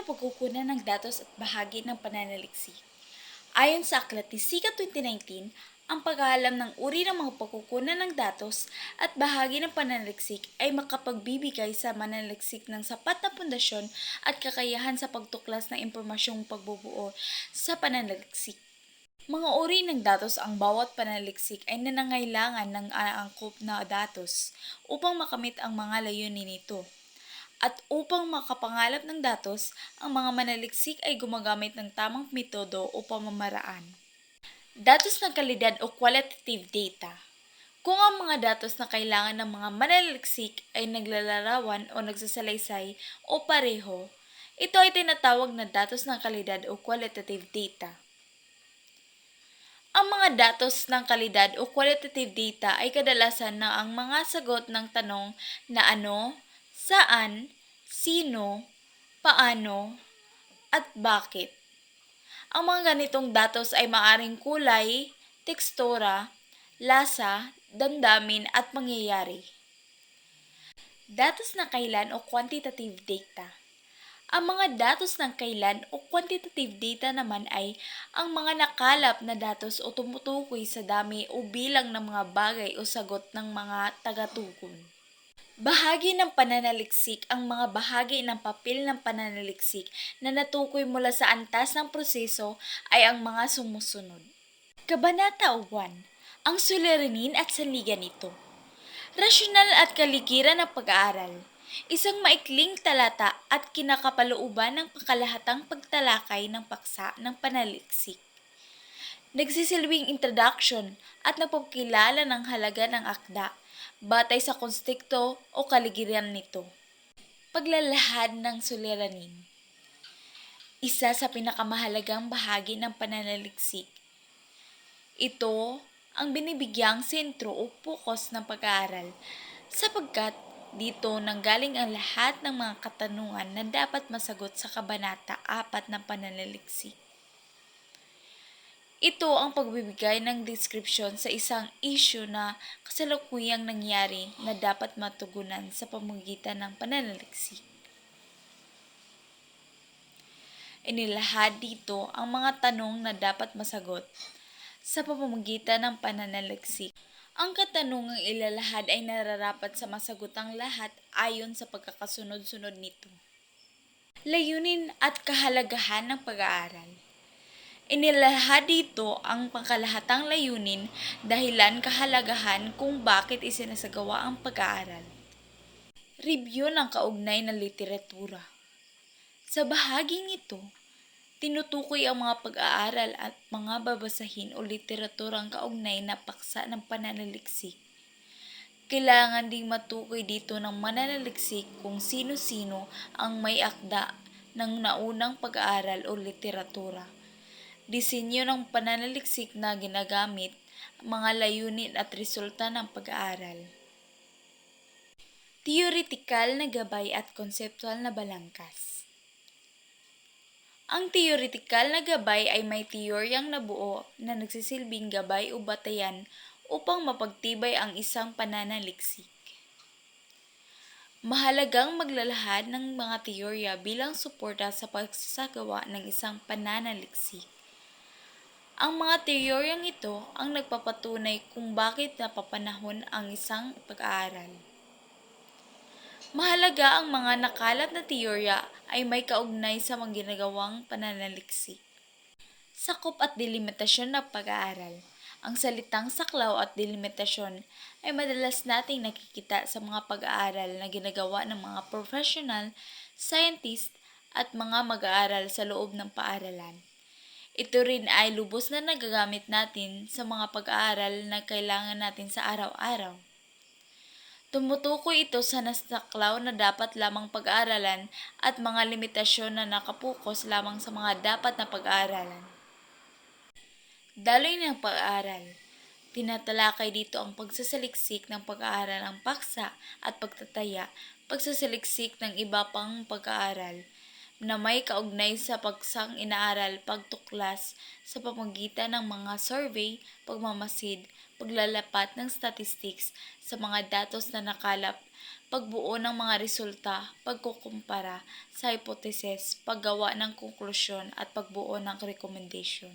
ng pagkukunan ng datos at bahagi ng pananaliksik. Ayon sa aklat ni SICA 2019, ang pag-aalam ng uri ng mga pagkukunan ng datos at bahagi ng pananaliksik ay makapagbibigay sa mananaliksik ng sapat na pundasyon at kakayahan sa pagtuklas ng impormasyong pagbubuo sa pananaliksik. Mga uri ng datos ang bawat pananaliksik ay nangangailangan ng angkop na datos upang makamit ang mga layunin nito. At upang makapangalap ng datos, ang mga manaliksik ay gumagamit ng tamang metodo o pamamaraan. Datos ng kalidad o qualitative data. Kung ang mga datos na kailangan ng mga manaliksik ay naglalarawan o nagsasalaysay o pareho, ito ay tinatawag na datos ng kalidad o qualitative data. Ang mga datos ng kalidad o qualitative data ay kadalasan na ang mga sagot ng tanong na ano, saan, sino, paano, at bakit. Ang mga ganitong datos ay maaring kulay, tekstura, lasa, damdamin at pangyayari. Datos na kailan o quantitative data. Ang mga datos ng kailan o quantitative data naman ay ang mga nakalap na datos o tumutukoy sa dami o bilang ng mga bagay o sagot ng mga tagatugon. Bahagi ng pananaliksik. Ang mga bahagi ng papel ng pananaliksik na natukoy mula sa antas ng proseso ay ang mga sumusunod. Kabanata 1. Ang suliranin at sanligan nito. Rasyonal at kaligiran ng pag-aaral. Isang maikling talata at kinakapalooban ng pangkalahatang pagtalakay ng paksa ng pananaliksik. Nagsisilbing introduction at nagpapakilala ng halaga ng akda batay sa konstekto o kaligiran nito. Paglalahad ng suliranin. Isa sa pinakamahalagang bahagi ng pananaliksik. Ito ang binibigyang sentro o focus ng pag-aaral sapagkat dito nanggaling ang lahat ng mga katanungan na dapat masagot sa Kabanata 4 ng pananaliksik. Ito ang pagbibigay ng deskripsyon sa isang issue na kasalukuyang nangyari na dapat matugunan sa pamamagitan ng pananaliksik. Inilahad dito ang mga tanong na dapat masagot sa pamamagitan ng pananaliksik. Ang katanungang ilalahad ay nararapat sa masagutang lahat ayon sa pagkakasunod-sunod nito. Layunin at kahalagahan ng pag-aaral. Inilahad dito ang pangkalahatang layunin, dahilan, kahalagahan kung bakit isinasagawa ang pag-aaral. Review ng kaugnay na literatura. Sa bahaging ito, tinutukoy ang mga pag-aaral at mga babasahin o literaturang kaugnay na paksa ng pananaliksik. Kailangan ding matukoy dito ng mananaliksik kung sino-sino ang may akda ng naunang pag-aaral o literatura. Disenyo ng pananaliksik na ginagamit, mga layunin at resulta ng pag-aaral. Theoretical na gabay at konseptual na balangkas. Ang theoretical na gabay ay may teoryang nabuo na nagsisilbing gabay o batayan upang mapagtibay ang isang pananaliksik. Mahalagang maglalahad ng mga teorya bilang suporta sa pagsasagawa ng isang pananaliksik. Ang mga teoryang ito ang nagpapatunay kung bakit napapanahon ang isang pag-aaral. Mahalaga ang mga nakalap na teorya ay may kaugnay sa mga ginagawang pananaliksik. Sakop at delimitasyon ng pag-aaral. Ang salitang saklaw at delimitasyon ay madalas nating nakikita sa mga pag-aaral na ginagawa ng mga professional, scientist at mga mag-aaral sa loob ng paaralan. Ito rin ay lubos na nagagamit natin sa mga pag-aaral na kailangan natin sa araw-araw. Tumutukoy ito sa nasaklaw na dapat lamang pag-aaralan at mga limitasyon na nakapukos lamang sa mga dapat na pag-aaralan. Daloy ng pag-aaral. Tinatalakay dito ang pagsasaliksik ng pag-aaral ng paksa at pagtataya, pagsasaliksik ng iba pang pag-aaral na may kaugnay sa paksang inaaral, pagtuklas sa pamamagitan ng mga survey, pagmamasid, paglalapat ng statistics sa mga datos na nakalap, pagbuo ng mga resulta, pagkukumpara sa hypothesis, paggawa ng konklusyon at pagbuo ng recommendation.